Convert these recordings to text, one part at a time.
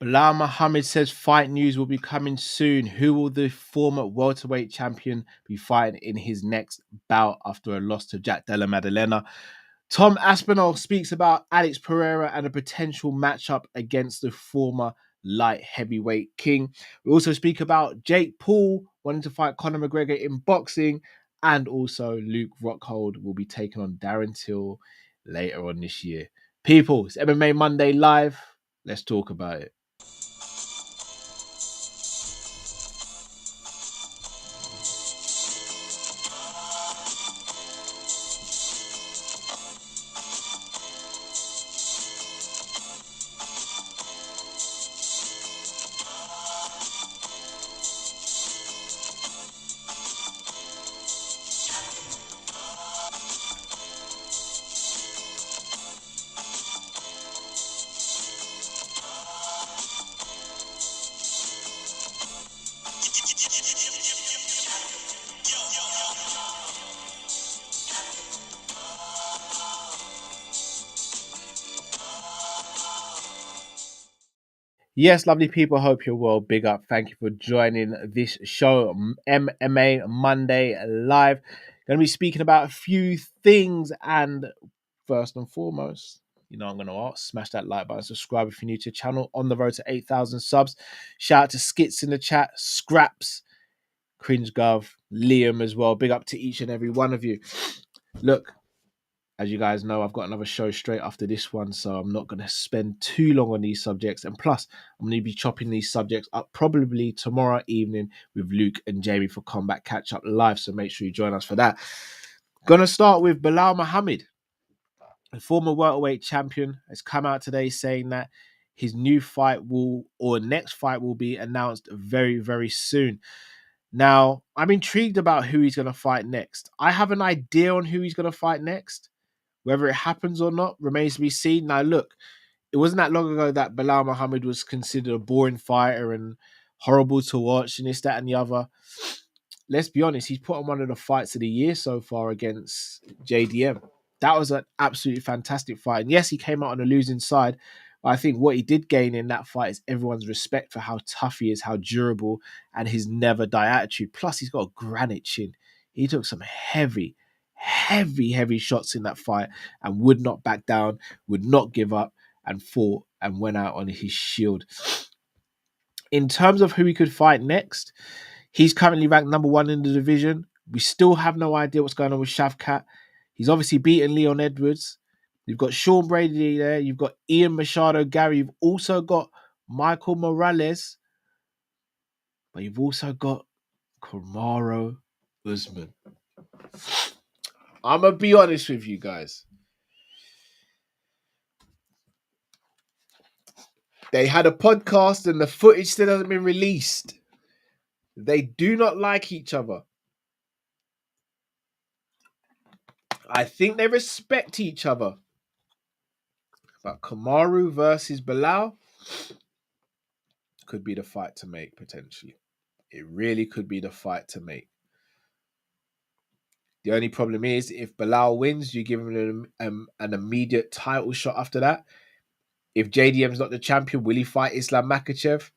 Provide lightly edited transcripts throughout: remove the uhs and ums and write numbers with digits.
Belal Muhammad says fight news will be coming soon. Who will the former welterweight champion be fighting in his next bout after a loss to Jack Della Maddalena? Tom Aspinall speaks about Alex Pereira and a potential matchup against the former light heavyweight king. We also speak about Jake Paul wanting to fight Conor McGregor in boxing, and also Luke Rockhold will be taking on Darren Till later on this year. People, it's MMA Monday Live. Let's talk about it. Yes, lovely people. Hope you're well. Big up. Thank you for joining this show, MMA Monday Live. Going to be speaking about a few things, and first and foremost, I'm going to ask, smash that like button, subscribe if you're new to the channel. On the road to 8,000 subs. Shout out to Skits in the chat, Scraps, Cringe Gov, Liam as well. Big up to each and every one of you. Look, as you guys know, I've got another show straight after this one, so I'm not going to spend too long on these subjects. And plus, I'm going to be chopping these subjects up probably tomorrow evening with Luke and Jamie for Combat Catch Up Live, so make sure you join us for that. Going to start with Belal Muhammad, the former welterweight champion, has come out today saying that his new fight next fight will be announced very, very soon. Now, I'm intrigued about who he's going to fight next. I have an idea on who he's going to fight next. Whether it happens or not remains to be seen. Now, look, it wasn't that long ago that Belal Muhammad was considered a boring fighter and horrible to watch and this, that, and the other. Let's be honest, he's put on one of the fights of the year so far against JDM. That was an absolutely fantastic fight. And yes, he came out on the losing side. But I think what he did gain in that fight is everyone's respect for how tough he is, how durable, and his never die attitude. Plus, he's got a granite chin. He took some heavy shots in that fight and would not back down, would not give up, and fought and went out on his shield. In terms of who he could fight next, he's currently ranked number 1 in the division. We still have no idea what's going on with Shavkat. He's obviously beaten Leon Edwards. You've got Sean Brady there. You've got Ian Machado Gary. You've also got Michael Morales. But you've also got Kamaru Usman. I'm going to be honest with you guys. They had a podcast and the footage still hasn't been released. They do not like each other. I think they respect each other. But Kamaru versus Belal could be the fight to make, potentially. It really could be the fight to make. The only problem is, if Belal wins, you give him an immediate title shot after that. If JDM's not the champion, will he fight Islam Makhachev?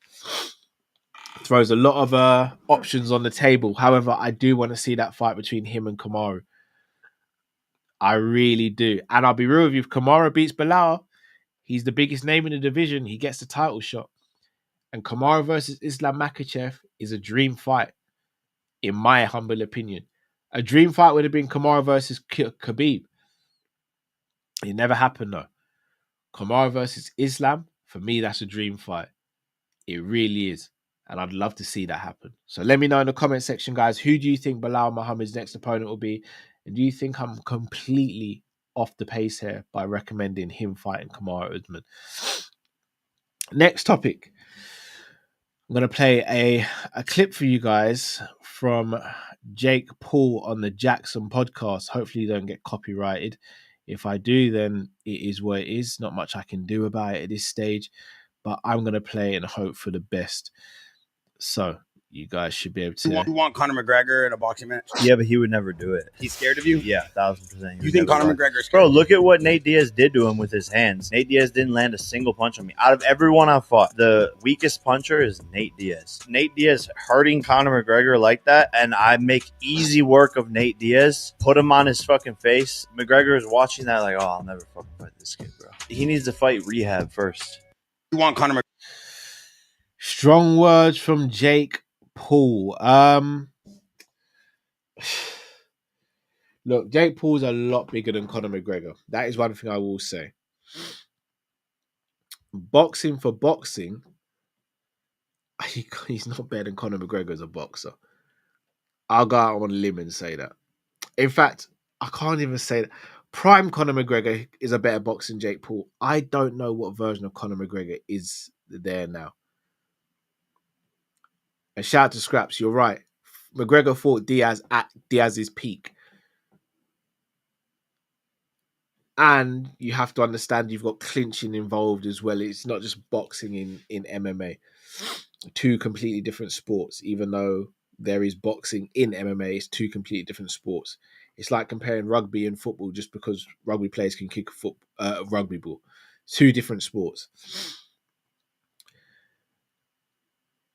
Throws a lot of options on the table. However, I do want to see that fight between him and Kamaru. I really do. And I'll be real with you, if Kamaru beats Belal, he's the biggest name in the division. He gets the title shot. And Kamaru versus Islam Makhachev is a dream fight, in my humble opinion. A dream fight would have been Kamaru versus Khabib. It never happened, though. Kamaru versus Islam, for me, that's a dream fight. It really is. And I'd love to see that happen. So let me know in the comment section, guys, who do you think Belal Muhammad's next opponent will be? And do you think I'm completely off the pace here by recommending him fighting Kamaru Usman? Next topic. I'm going to play a clip for you guys from Jake Paul on the Jackson podcast. Hopefully you don't get copyrighted. If I do, then it is what it is. Not much I can do about it at this stage. But I'm going to play and hope for the best. So you guys should be able You to. want Conor McGregor in a boxing match? Yeah, but he would never do it. He's scared of you? Yeah, 1,000%. You think Conor McGregor is scared? Bro, look at what Nate Diaz did to him with his hands. Nate Diaz didn't land a single punch on me. Out of everyone I fought, the weakest puncher is Nate Diaz. Nate Diaz hurting Conor McGregor like that, and I make easy work of Nate Diaz, put him on his fucking face. McGregor is watching that like, oh, I'll never fucking fight this kid, bro. He needs to fight rehab first. You want Conor McGregor? Strong words from Jake Paul. Look, Jake Paul's a lot bigger than Conor McGregor. That is one thing I will say. Boxing for boxing, he's not better than Conor McGregor as a boxer. I'll go out on a limb and say that. In fact, I can't even say that. Prime Conor McGregor is a better boxer than Jake Paul. I don't know what version of Conor McGregor is there now. And shout out to Scraps, you're right. McGregor fought Diaz at Diaz's peak. And you have to understand you've got clinching involved as well. It's not just boxing in MMA. Two completely different sports, even though there is boxing in MMA, it's two completely different sports. It's like comparing rugby and football just because rugby players can kick a rugby ball. Two different sports.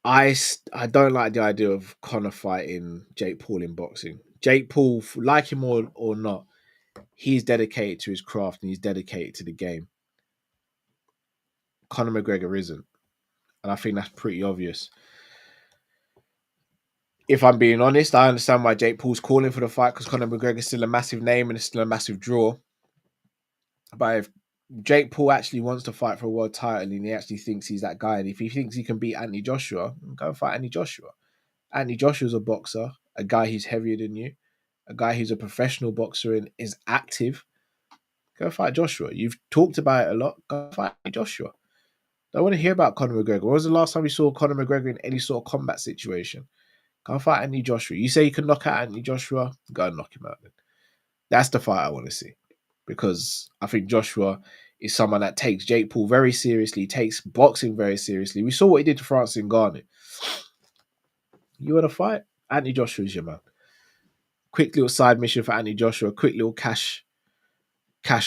I don't like the idea of Conor fighting Jake Paul in boxing. Jake Paul, like him or not, he's dedicated to his craft and he's dedicated to the game. Conor McGregor isn't. And I think that's pretty obvious. If I'm being honest, I understand why Jake Paul's calling for the fight because Conor McGregor is still a massive name and it's still a massive draw. But if Jake Paul actually wants to fight for a world title and he actually thinks he's that guy, and if he thinks he can beat Anthony Joshua, go and fight Anthony Joshua. Anthony Joshua's a boxer, a guy who's heavier than you, a guy who's a professional boxer and is active. Go fight Joshua. You've talked about it a lot. Go fight Joshua. I want to hear about Conor McGregor. When was the last time you saw Conor McGregor in any sort of combat situation? Go fight Anthony Joshua. You say you can knock out Anthony Joshua? Go and knock him out then. That's the fight I want to see. Because I think Joshua is someone that takes Jake Paul very seriously, takes boxing very seriously. We saw what he did to Francis Ngannou. You want to fight? Anthony Joshua is your man. Quick little side mission for Anthony Joshua, quick little cash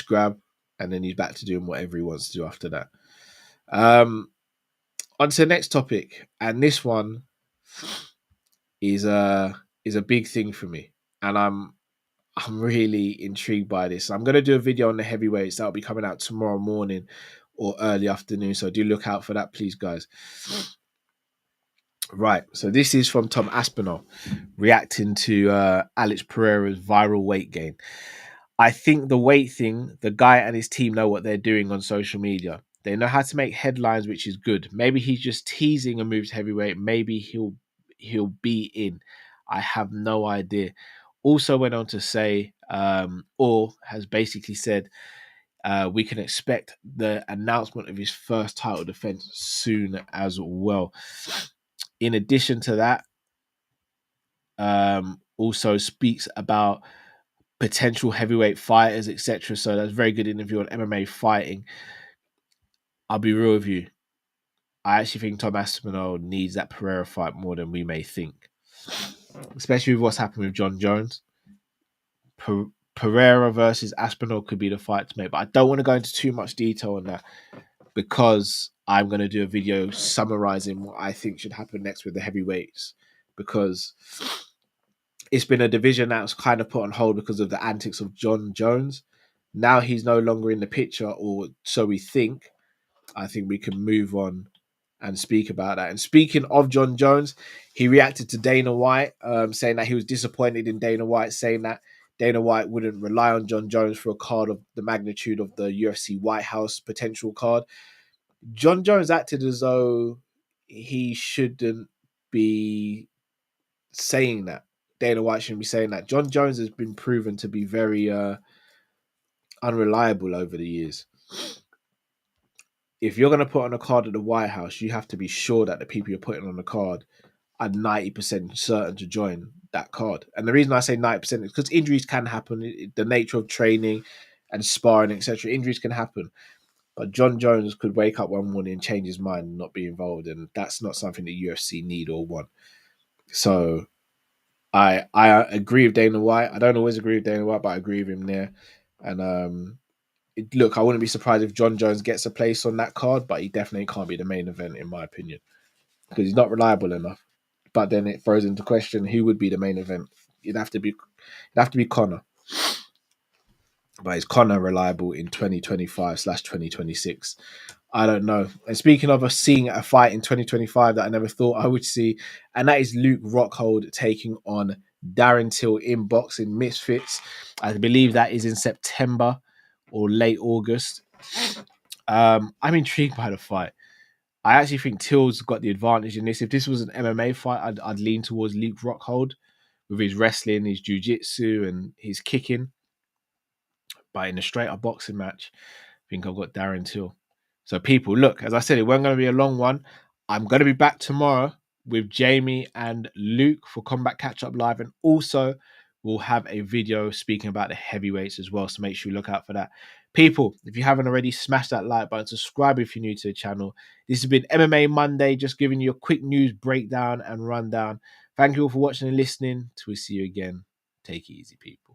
grab, and then he's back to doing whatever he wants to do after that. On to the next topic, and this one is a big thing for me, and I'm really intrigued by this. I'm going to do a video on the heavyweights that'll be coming out tomorrow morning or early afternoon, so do look out for that, please, guys. Right, so this is from Tom Aspinall reacting to Alex Pereira's viral weight gain. I think the weight thing, the guy and his team know what they're doing on social media. They know how to make headlines, which is good. Maybe he's just teasing a move to heavyweight. Maybe he'll be in. I have no idea. Also went on to say, or has basically said, we can expect the announcement of his first title defense soon as well. In addition to that, also speaks about potential heavyweight fighters, etc. So that's a very good interview on MMA fighting. I'll be real with you. I actually think Tom Aspinall needs that Pereira fight more than we may think, especially with what's happened with Jon Jones. Pereira versus Aspinall could be the fight to make, but I don't want to go into too much detail on that because I'm going to do a video summarizing what I think should happen next with the heavyweights, because it's been a division that's kind of put on hold because of the antics of Jon Jones. Now he's no longer in the picture, or so we think. I think we can move on and speak about that. And speaking of Jon Jones, he reacted to Dana White, saying that he was disappointed in Dana White, saying that Dana White wouldn't rely on Jon Jones for a card of the magnitude of the UFC White House potential card. Jon Jones acted as though he shouldn't be saying that. Dana White shouldn't be saying that. Jon Jones has been proven to be very unreliable over the years. If you're going to put on a card at the White House, you have to be sure that the people you're putting on the card are 90% certain to join that card. And the reason I say 90% is because injuries can happen. The nature of training and sparring, etc. Injuries can happen. But Jon Jones could wake up one morning and change his mind and not be involved. And that's not something the UFC need or want. So I agree with Dana White. I don't always agree with Dana White, but I agree with him there. And look, I wouldn't be surprised if Jon Jones gets a place on that card, but he definitely can't be the main event in my opinion because he's not reliable enough. But then it throws into question who would be the main event. It'd have to be Conor. But is Conor reliable in 2025/2026? I don't know. And speaking of us seeing a fight in 2025 that I never thought I would see, and that is Luke Rockhold taking on Darren Till in Boxing Misfits. I believe that is in September or late August. I'm intrigued by the fight. I actually think Till's got the advantage in this. If this was an MMA fight, I'd lean towards Luke Rockhold with his wrestling, his jiu-jitsu, and his kicking. But in a straight up boxing match, I think I've got Darren Till. So people, look, as I said, it wasn't going to be a long one. I'm going to be back tomorrow with Jamie and Luke for Combat Catch Up Live. And also we'll have a video speaking about the heavyweights as well. So make sure you look out for that. People, if you haven't already, smash that like button. Subscribe if you're new to the channel. This has been MMA Monday, just giving you a quick news breakdown and rundown. Thank you all for watching and listening. Till we see you again. Take it easy, people.